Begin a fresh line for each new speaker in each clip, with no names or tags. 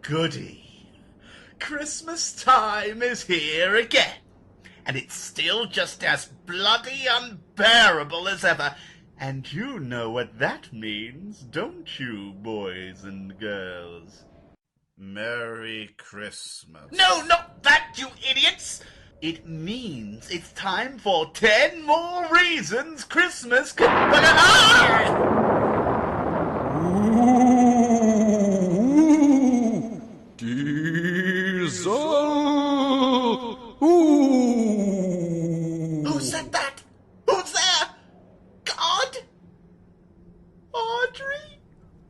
goody. Christmas time is here again, and it's still just as bloody unbearable as ever. And you know what that means, don't you, boys and girls? Merry Christmas. No, not that, you idiots! It means it's time for 10 more reasons Christmas can...
Ooh, Diesel! Ooh!
Who said that? Who's there? God? Audrey?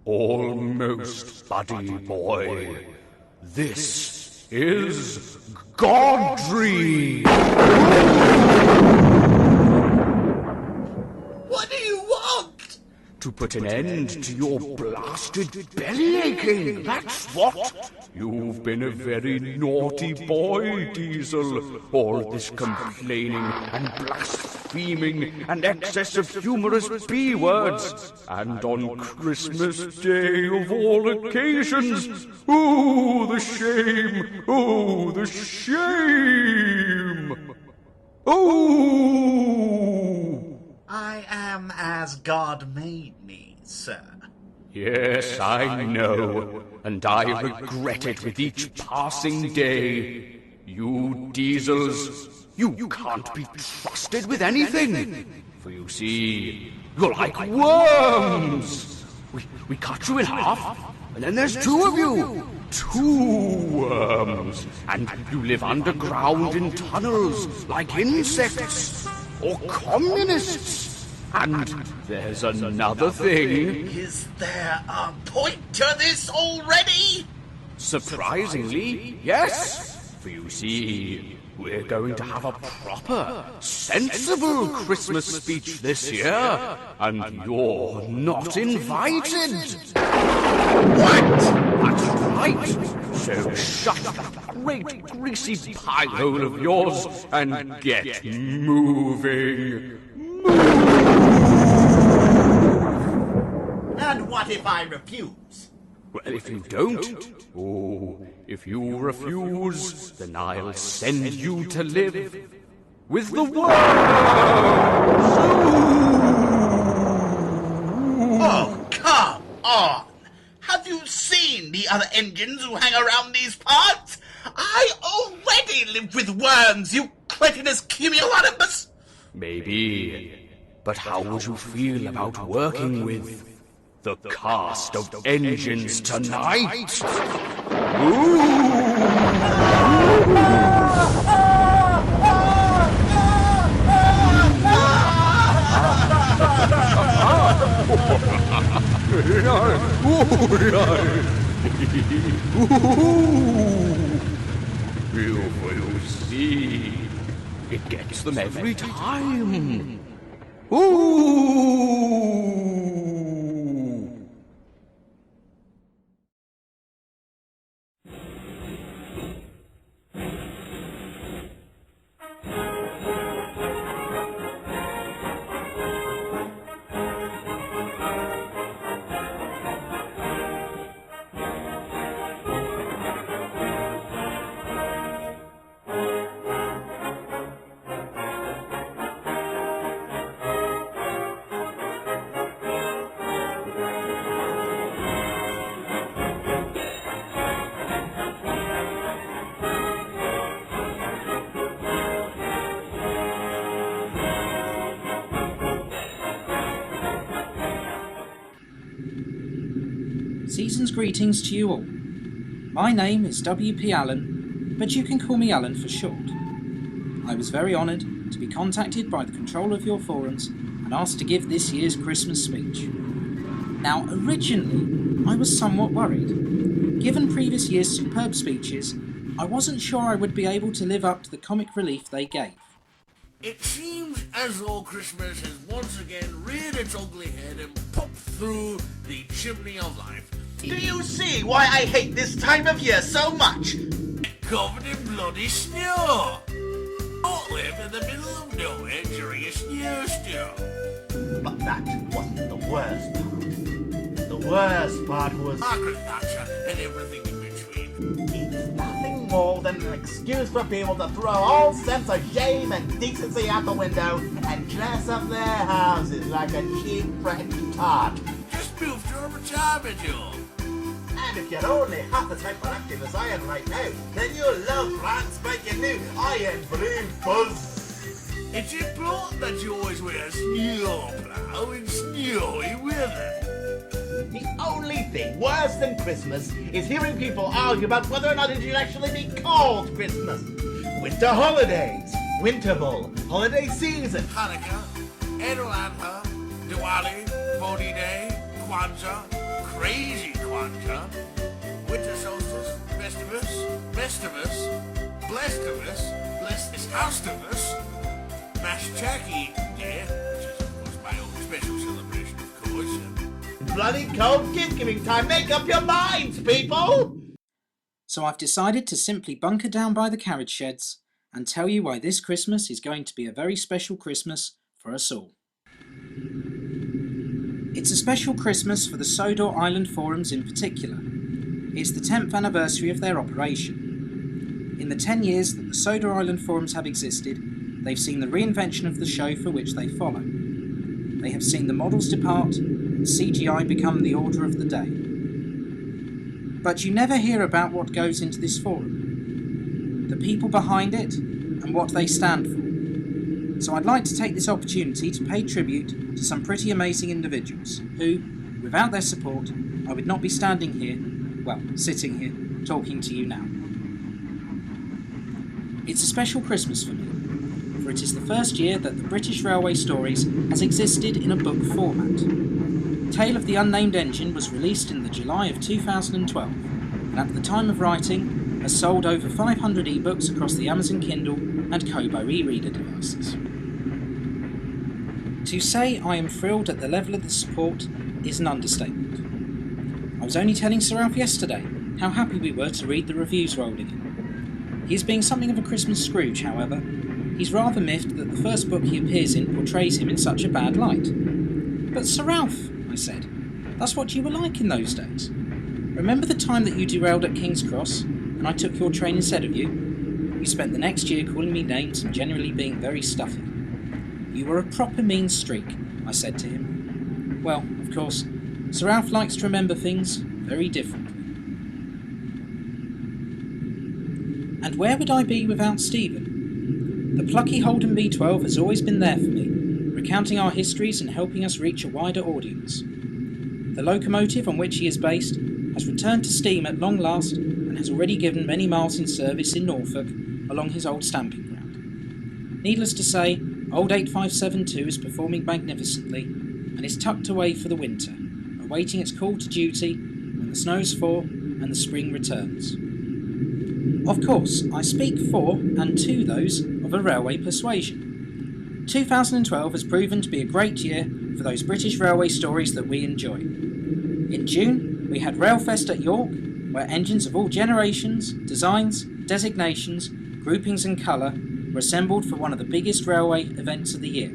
Almost, buddy boy. This is Godry!
What do you want?
To put an end to your blasted belly aching, that's what! You've been a very naughty boy, Diesel. All this complaining and blaspheming and excess of humorous B-words. And on Christmas Day of all occasions, oh, the shame! Oh, the shame! Oh!
I am as God made me, sir.
Yes, I know, and I regret it with each passing day. You Diesels, you can't be trusted with anything. For you see, you're like worms. We cut you in half, and then there's two of you. 2 worms. And you live underground in tunnels like insects or communists. And there's another thing.
Is there a point to this already?
Surprisingly, yes. For you see, we're going to have a proper, sensible Christmas speech this year, and you're not invited.
What?
That's right. So shut that great greasy pie hole of yours and get moving.
And what if I refuse?
Well, if you don't, if you refuse, then I'll send you to live with the worms!
Oh, come on! Have you seen the other engines who hang around these parts? I already live with worms, you cretinous cumulonimbus!
Maybe, but how would you feel about working with the cast of engines tonight? You see, it gets them every time. Ooh!
Season's greetings to you all. My name is W.P. Allen, but you can call me Alan for short. I was very honoured to be contacted by the controller of your forums and asked to give this year's Christmas speech. Now, originally, I was somewhat worried. Given previous year's superb speeches, I wasn't sure I would be able to live up to the comic relief they gave.
It seems as though Christmas has once again reared its ugly head and popped through the chimney of life.
Do you see why I hate this time of year so much?
Covered in bloody snow! I live in the middle of nowhere during a snowstorm.
But that wasn't the worst part. The worst part was...
Margaret Thatcher and everything in between.
It's nothing more than an excuse for people to throw all sense of shame and decency out the window and dress up their houses like a cheap French tart.
Just moved to a retirement home.
And if you're only half as hyperactive as I am right now, then you'll love brand spanking new Iron Blue Buzz.
It's important that you always wear a snow plow in snowy weather.
The only thing worse than Christmas is hearing people argue about whether or not it should actually be called Christmas. Winter holidays, Winterval, holiday season,
Hanukkah, Eid al-Adha, Diwali, Holy Day, Kwanzaa, Crazy Kwanzaa, Winter Solstice, Festivus, Blessed Houstivus, Mash Turkey Day, which is of course my own special celebration, of course.
bloody cold gift-giving time. Make up your minds, people!
So I've decided to simply bunker down by the carriage sheds and tell you why this Christmas is going to be a very special Christmas for us all. It's a special Christmas for the Sodor Island Forums in particular. It's the 10th anniversary of their operation. In the 10 years that the Sodor Island Forums have existed, they've seen the reinvention of the show for which they follow. They have seen the models depart and CGI become the order of the day. But you never hear about what goes into this forum, the people behind it and what they stand for. So I'd like to take this opportunity to pay tribute to some pretty amazing individuals who, without their support, I would not be standing here, well, sitting here, talking to you now. It's a special Christmas for me, for it is the first year that the British Railway Stories has existed in a book format. Tale of the Unnamed Engine was released in the July of 2012, and at the time of writing has sold over 500 ebooks across the Amazon Kindle and Kobo e-reader devices. To say I am thrilled at the level of the support is an understatement. I was only telling Sir Ralph yesterday how happy we were to read the reviews rolling in. He is being something of a Christmas Scrooge, however. He's rather miffed that the first book he appears in portrays him in such a bad light. But Sir Ralph, I said, that's what you were like in those days. Remember the time that you derailed at King's Cross, and I took your train instead of you? You spent the next year calling me names and generally being very stuffy. You were a proper mean streak, I said to him. Well, of course, Sir Ralph likes to remember things very differently. And where would I be without Stephen? The plucky Holden B12 has always been there for me, recounting our histories and helping us reach a wider audience. The locomotive on which he is based has returned to steam at long last and has already given many miles in service in Norfolk along his old stamping ground. Needless to say, old 8572 is performing magnificently and is tucked away for the winter, awaiting its call to duty when the snows fall and the spring returns. Of course, I speak for and to those of a railway persuasion. 2012 has proven to be a great year for those British railway stories that we enjoy. In June, we had RailFest at York, where engines of all generations, designs, designations, groupings and colour were assembled for one of the biggest railway events of the year.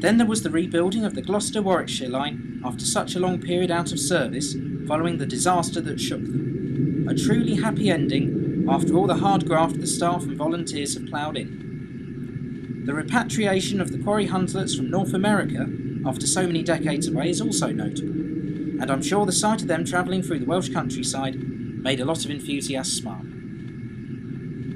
Then there was the rebuilding of the Gloucester-Warwickshire line after such a long period out of service following the disaster that shook them. A truly happy ending after all the hard graft the staff and volunteers have ploughed in. The repatriation of the quarry huntlets from North America after so many decades away is also notable, and I'm sure the sight of them travelling through the Welsh countryside made a lot of enthusiasts smile.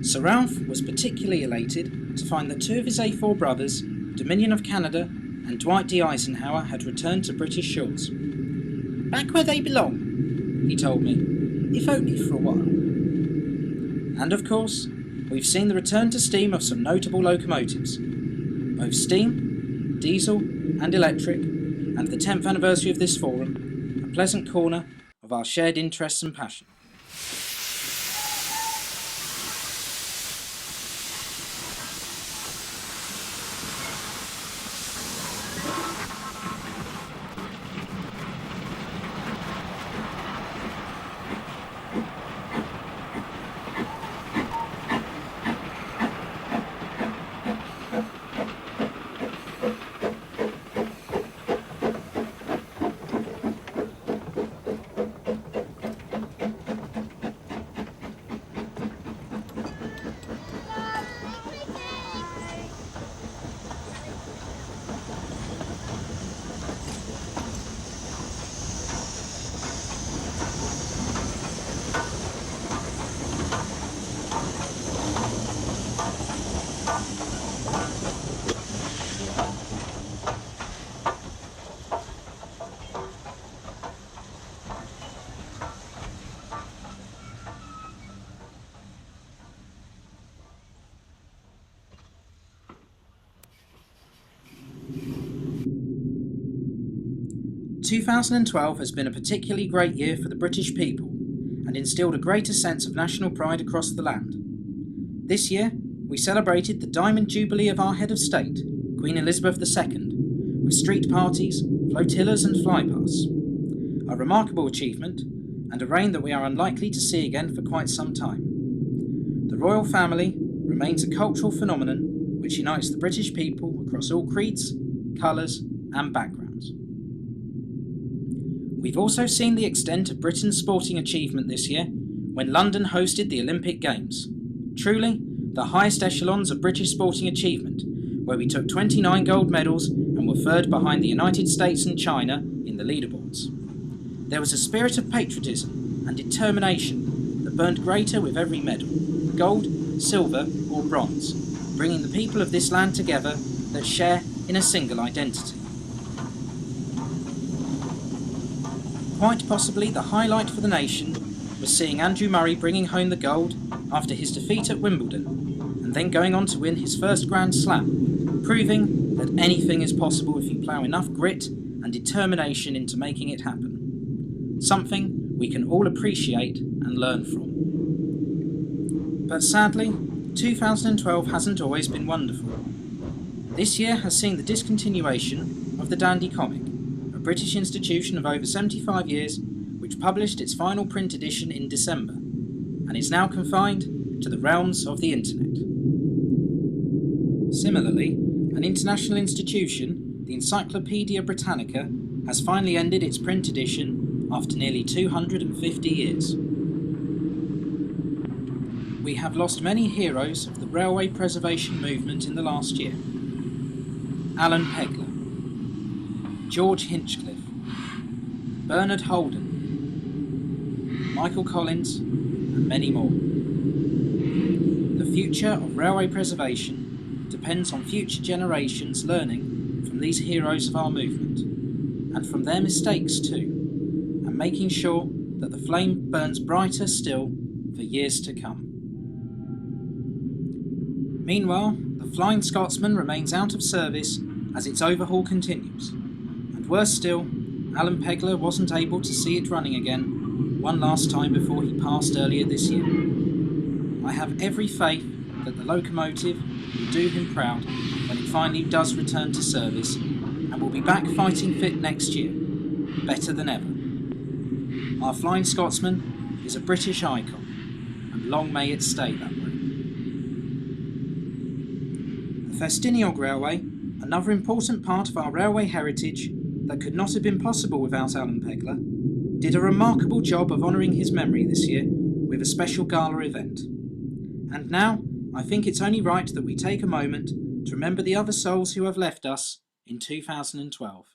Sir Ralph was particularly elated to find that two of his A4 brothers, Dominion of Canada and Dwight D. Eisenhower, had returned to British shores. Back where they belong, he told me, if only for a while. And of course, we've seen the return to steam of some notable locomotives, both steam, diesel and electric, and the 10th anniversary of this forum, a pleasant corner of our shared interests and passion. 2012 has been a particularly great year for the British people and instilled a greater sense of national pride across the land. This year, we celebrated the Diamond Jubilee of our head of state, Queen Elizabeth II, with street parties, flotillas and flypasts. A remarkable achievement, and a reign that we are unlikely to see again for quite some time. The royal family remains a cultural phenomenon which unites the British people across all creeds, colours and backgrounds. We've also seen the extent of Britain's sporting achievement this year when London hosted the Olympic Games. Truly, the highest echelons of British sporting achievement, where we took 29 gold medals and were third behind the United States and China in the leaderboards. There was a spirit of patriotism and determination that burned greater with every medal, gold, silver or bronze, bringing the people of this land together that share in a single identity. Quite possibly the highlight for the nation was seeing Andrew Murray bringing home the gold after his defeat at Wimbledon, and then going on to win his first Grand Slam, proving that anything is possible if you plough enough grit and determination into making it happen. Something we can all appreciate and learn from. But sadly, 2012 hasn't always been wonderful. This year has seen the discontinuation of the Dandy comic, a British institution of over 75 years which published its final print edition in December, and is now confined to the realms of the internet. Similarly, an international institution, the Encyclopaedia Britannica, has finally ended its print edition after nearly 250 years. We have lost many heroes of the railway preservation movement in the last year. Alan Pegler, George Hinchcliffe, Bernard Holden, Michael Collins, and many more. The future of railway preservation depends on future generations learning from these heroes of our movement, and from their mistakes too, and making sure that the flame burns brighter still for years to come. Meanwhile, the Flying Scotsman remains out of service as its overhaul continues, and worse still, Alan Pegler wasn't able to see it running again one last time before he passed earlier this year. I have every faith that the locomotive will do him proud when it finally does return to service, and will be back fighting fit next year, better than ever. Our Flying Scotsman is a British icon, and long may it stay that way. The Festiniog Railway, another important part of our railway heritage that could not have been possible without Alan Pegler, did a remarkable job of honouring his memory this year with a special gala event. And now, I think it's only right that we take a moment to remember the other souls who have left us in 2012.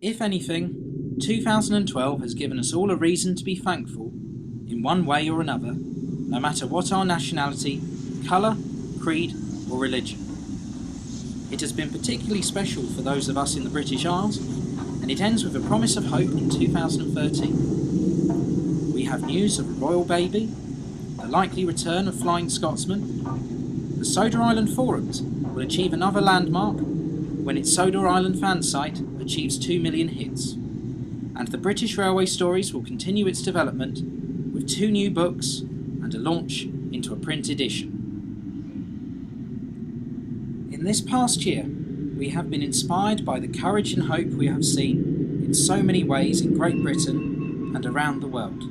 If anything, 2012 has given us all a reason to be thankful in in one way or another, no matter what our nationality, colour, creed or religion. It has been particularly special for those of us in the British Isles, and it ends with a promise of hope in 2013. We have news of a royal baby, the likely return of Flying Scotsman. The Sodor Island Forums will achieve another landmark when its Sodor Island fan site achieves 2 million hits. And the British Railway Stories will continue its development with 2 new books and a launch into a print edition. In this past year, we have been inspired by the courage and hope we have seen in so many ways in Great Britain and around the world.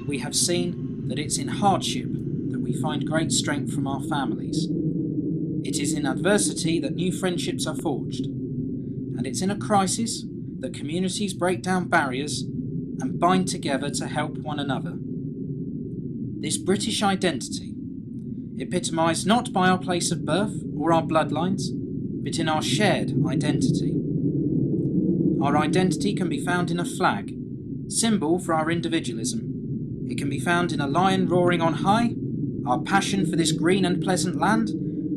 We have seen that it's in hardship that we find great strength from our families. It is in adversity that new friendships are forged. And it's in a crisis that communities break down barriers and bind together to help one another. This British identity, epitomised not by our place of birth or our bloodlines, but in our shared identity. Our identity can be found in a flag, symbol for our individualism. It can be found in a lion roaring on high, our passion for this green and pleasant land,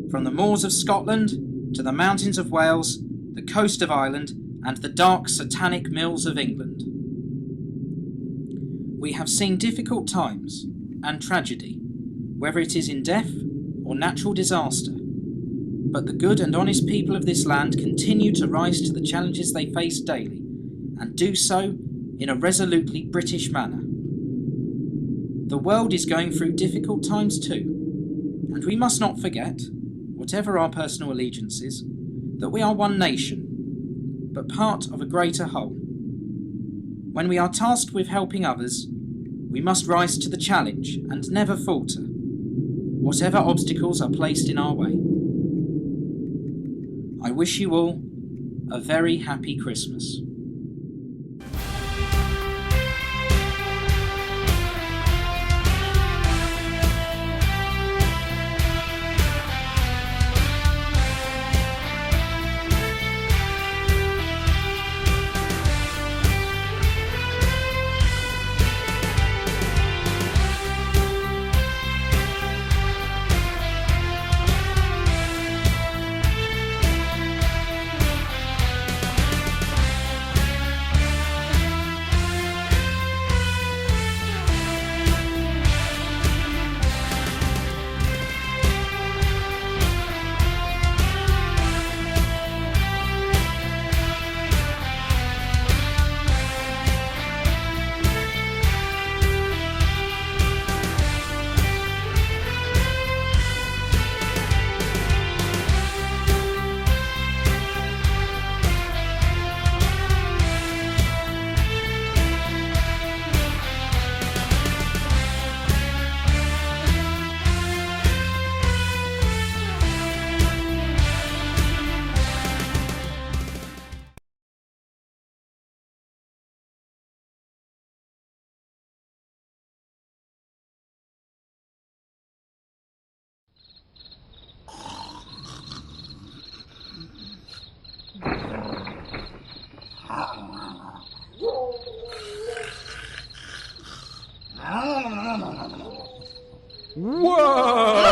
from the moors of Scotland to the mountains of Wales, the coast of Ireland, and the dark satanic mills of England. We have seen difficult times and tragedy, whether it is in death or natural disaster, but the good and honest people of this land continue to rise to the challenges they face daily, and do so in a resolutely British manner. The world is going through difficult times too, and we must not forget, whatever our personal allegiances, that we are one nation, but part of a greater whole. When we are tasked with helping others, we must rise to the challenge and never falter, whatever obstacles are placed in our way. I wish you all a very happy Christmas.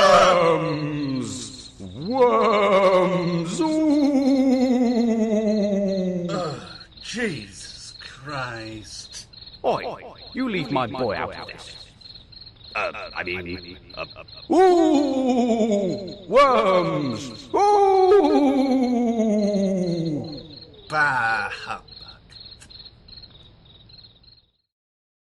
Worms! Worms! Ooh.
Jesus Christ.
Oi, you leave my boy out of this. Ooh! Worms! Ooh!
Bah!